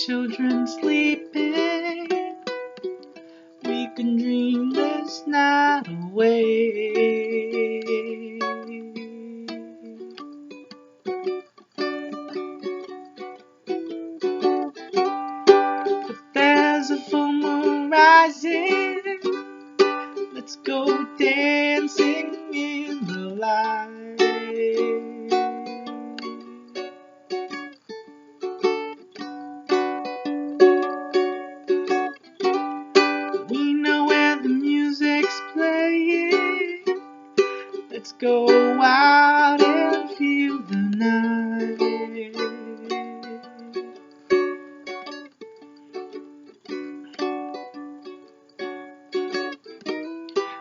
children sleeping, we can dream this night away. But there's a full moon rising, let's go dancing in the light. We know where the music's playing, let's go out and feel the night.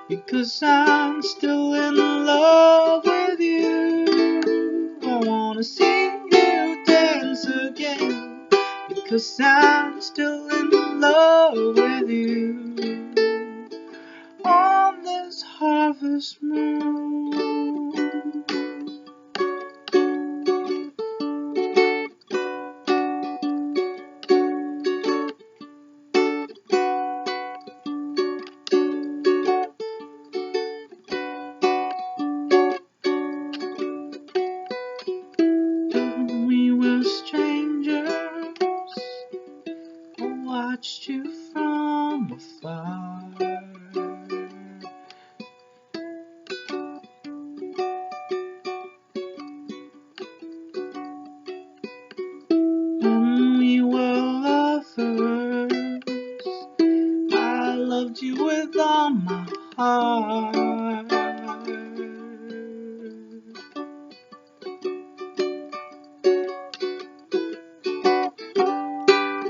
Because I'm still in love with you, I wanna see you dance again. Because I'm still in love with you, on this harvest moon. We were strangers, I watched you from afar. When we were lovers, I loved you with all my heart.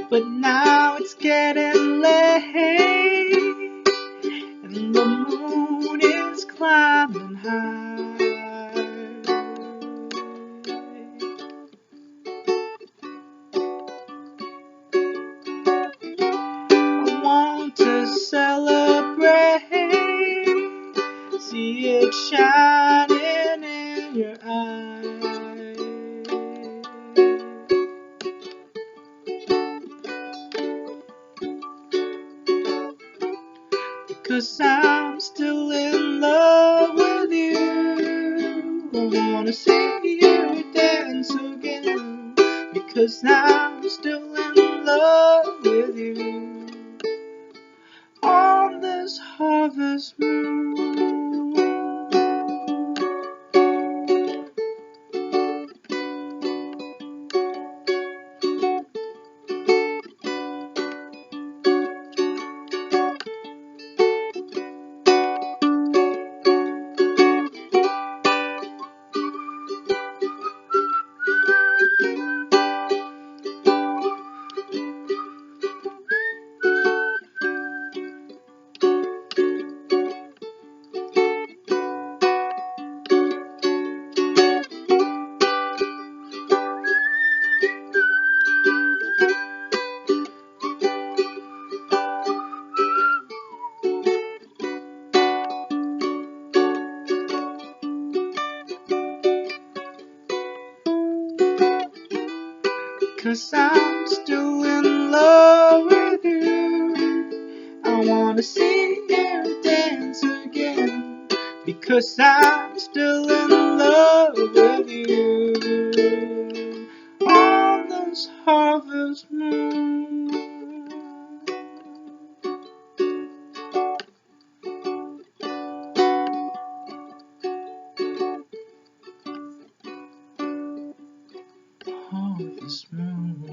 But now it's getting late, and the moon is climbing high. I want to celebrate, see it shining in your eyes. Because I'm still in love with you, I wanna see you dance again. Because I'm still in love with you, on this harvest moon. Because I'm still in love with you, I wanna see you dance again. Because I'm still in love with you, on this harvest moon. Harvest moon.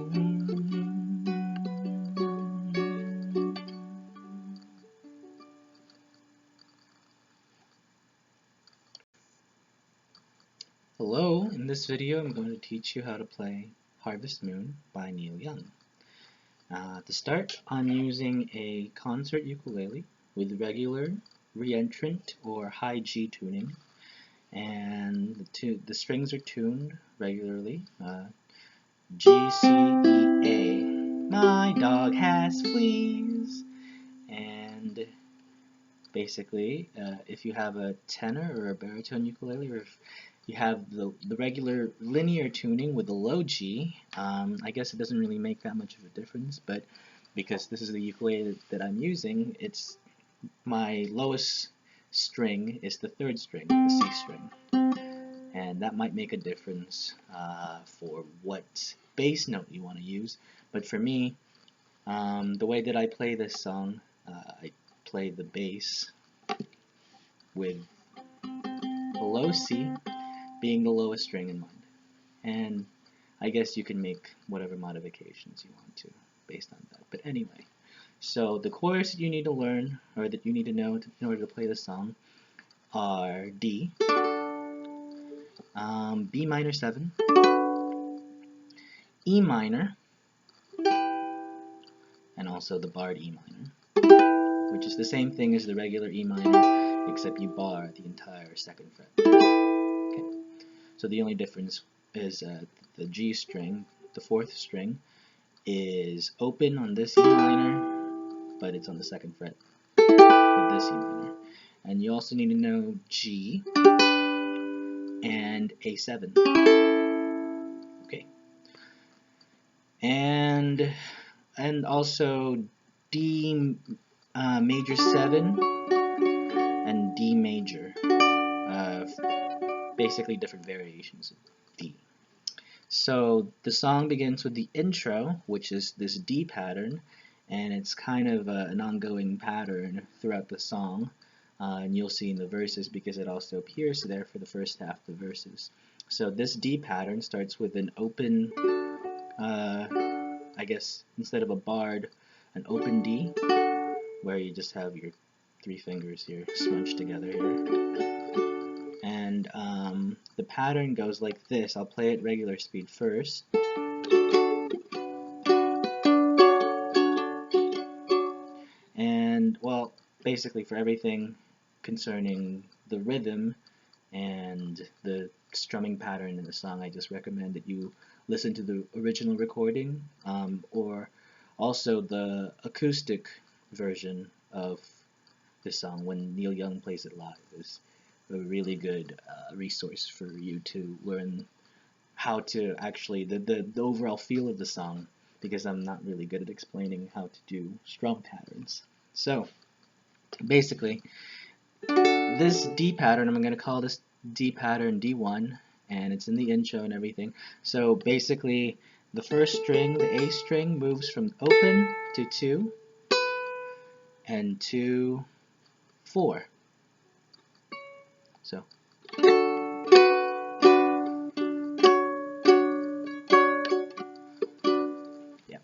Hello, in this video I'm going to teach you how to play Harvest Moon by Neil Young. To start, I'm using a concert ukulele with regular, reentrant, or high G tuning, and the strings are tuned regularly, G, C, E, A. My dog has fleas. And basically, if you have a tenor or a baritone ukulele, or You have the regular linear tuning with the low G. I guess it doesn't really make that much of a difference, but because this is the ukulele that I'm using, it's my lowest string is the third string, the C string. And that might make a difference for what bass note you want to use. But for me, the way that I play this song, I play the bass with the low C being the lowest string in mind. And I guess you can make whatever modifications you want to based on that. But anyway, so the chords that you need to learn, or that you need to know in order to play the song, are D, B minor 7, E minor, and also the barred E minor, which is the same thing as the regular E minor, except you bar the entire second fret. Okay. So the only difference is the G string, the fourth string, is open on this E minor, but it's on the second fret with this E minor. And you also need to know G and A7. Okay. And also D major 7 and D major. Basically different variations of D. So the song begins with the intro, which is this D pattern, and it's kind of an ongoing pattern throughout the song, and you'll see in the verses because it also appears there for the first half of the verses. So this D pattern starts with an open, I guess instead of a barred, an open D, where you just have your three fingers here smunched together here. And the pattern goes like this. I'll play it regular speed first. And, well, basically for everything concerning the rhythm and the strumming pattern in the song, I just recommend that you listen to the original recording, or also the acoustic version of this song when Neil Young plays it live is a really good resource for you to learn how to actually, the overall feel of the song, because I'm not really good at explaining how to do strum patterns. So, basically, this D pattern, I'm going to call this D pattern D1, and it's in the intro and everything. So basically, the first string, the A string, moves from open to 2 and to 4. So yeah,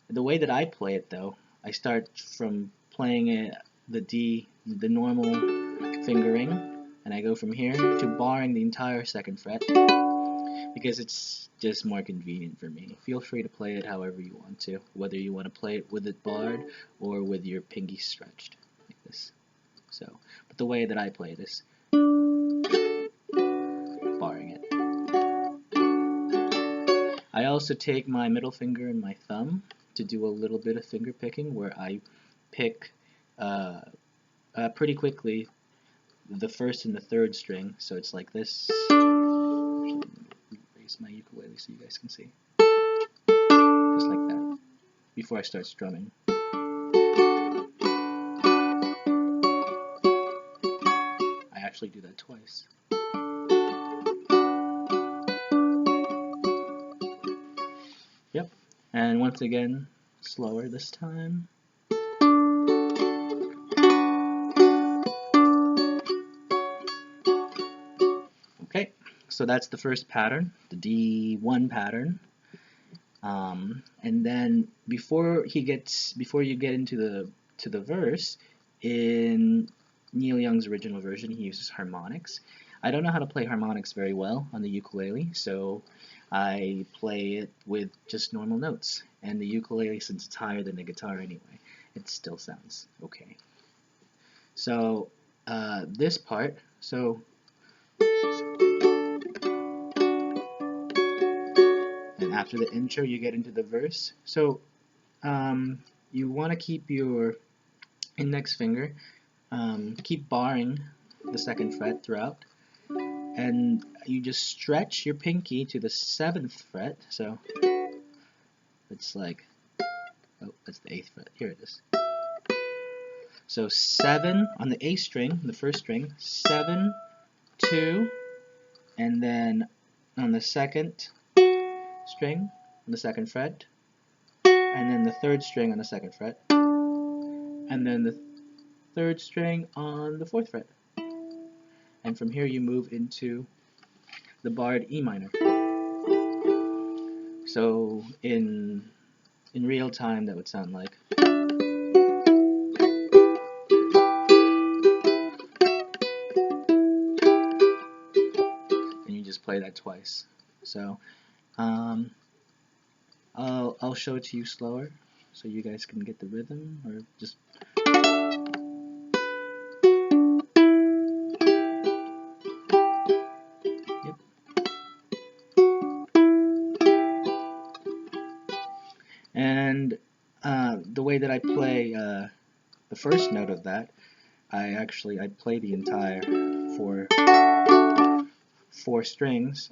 the way that I play it though, I start from playing it the D, the normal fingering, and I go from here to barring the entire second fret because it's just more convenient for me. Feel free to play it however you want to, whether you want to play it with it barred or with your pinky stretched like this. So, but the way that I play this, barring it. I also take my middle finger and my thumb to do a little bit of finger picking, where I pick pretty quickly the first and the third string. So it's like this. Actually, raise my ukulele so you guys can see. Just like that. Before I start strumming. I actually do that twice. Yep. And once again, slower this time. Okay, so that's the first pattern, the D1 pattern. And then before you get into the verse, in Neil Young's original version, he uses harmonics. I don't know how to play harmonics very well on the ukulele, so I play it with just normal notes. And the ukulele, since it's higher than the guitar anyway, it still sounds okay. So this part, so and after the intro, you get into the verse. So you want to keep your index finger, keep barring the second fret throughout, and you just stretch your pinky to the 7th fret. So it's like, oh, that's the 8th fret. Here it is. So 7 on the A string, the first string, 7, 2, and then on the second string, on the 2nd fret, and then the 3rd string on the 2nd fret, and then the 3rd string on the 4th fret. And from here you move into the barred E minor. So in real time that would sound like, and you just play that twice. So I'll show it to you slower so you guys can get the rhythm, or just yep. And the way that I play the first note of that, I play the entire four strings,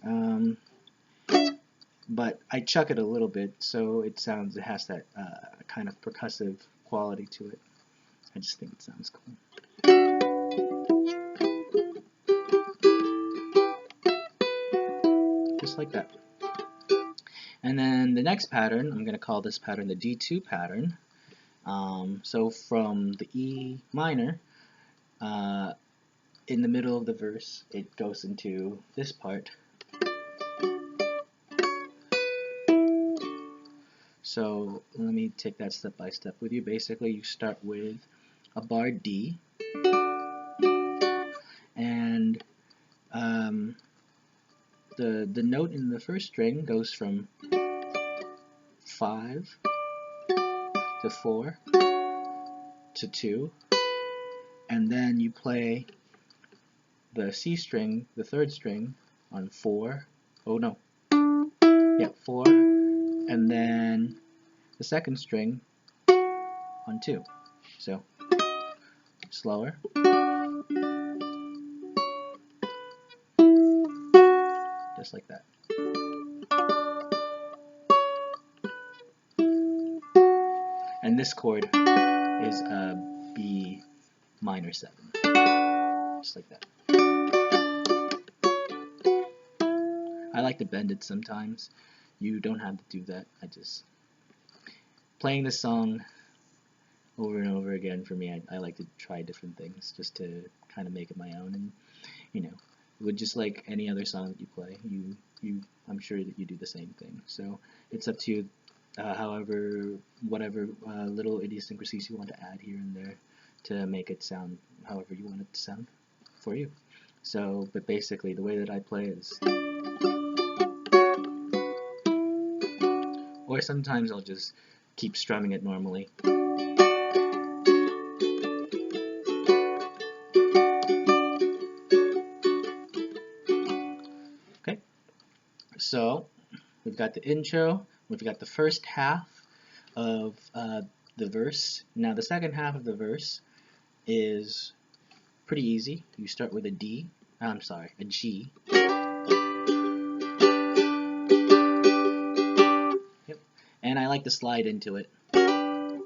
but I chuck it a little bit so it has that kind of percussive quality to it. I just think it sounds cool. Just like that. And then the next pattern, I'm going to call this pattern the D2 pattern. So from the E minor, in the middle of the verse, it goes into this part. So let me take that step by step with you. Basically, you start with a bar D, and the note in the first string goes from 5 to 4 to 2, and then you play the C string, the 3rd string, on 4. Oh no, yeah, 4, and then the 2nd string on 2. So slower. Just like that. And this chord is a B minor 7. Just like that. I like to bend it sometimes. You don't have to do that. Playing this song over and over again for me, I like to try different things just to kind of make it my own. And, you know, with just like any other song that you play, I'm sure that you do the same thing. So it's up to you, whatever little idiosyncrasies you want to add here and there to make it sound however you want it to sound for you. So, but basically the way that I play is, or sometimes I'll just keep strumming it normally. Okay, so we've got the intro, we've got the first half of the verse. Now the second half of the verse is pretty easy. You start with a G. Yep. And I like to slide into it. There's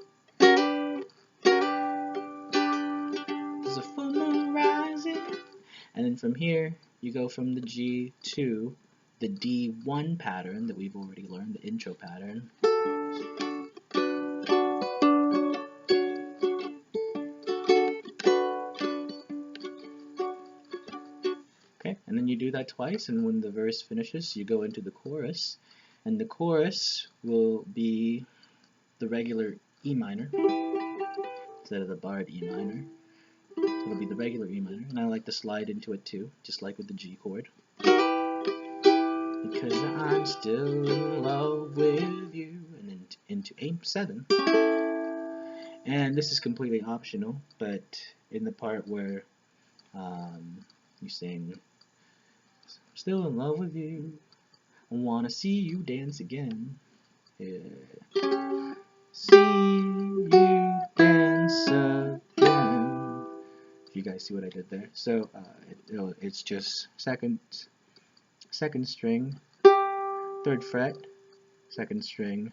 a full moon rising. And then from here, you go from the G to the D1 pattern that we've already learned, the intro pattern. Okay, and then you do that twice, and when the verse finishes, you go into the chorus, and the chorus will be the regular E minor instead of the barred E minor. It'll be the regular E minor, and I like to slide into it too, just like with the G chord. Because I'm still in love with you, and then into A7. And this is completely optional, but in the part where you sing, still in love with you, I wanna see you dance again. Yeah. See you dance again. If you guys see what I did there. So it's just second string, 3rd fret, 2nd string,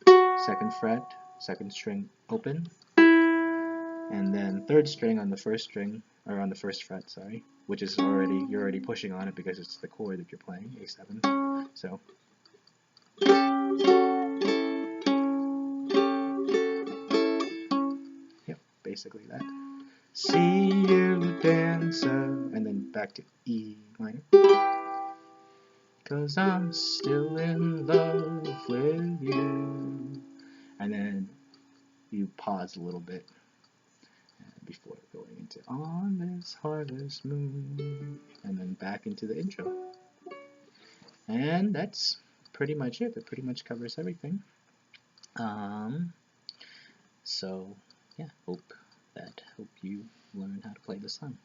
2nd fret, 2nd string open, and then 3rd string on the 1st string, or on the 1st fret, sorry, which is you're already pushing on it because it's the chord that you're playing, A7. So yep, basically that. See you dancer, and then back to E minor. 'Cause I'm still in love with you. And then you pause a little bit before going into On This Harvest Moon, and then back into the intro. And that's pretty much it. That pretty much covers everything. So yeah, hope you learn how to play the song.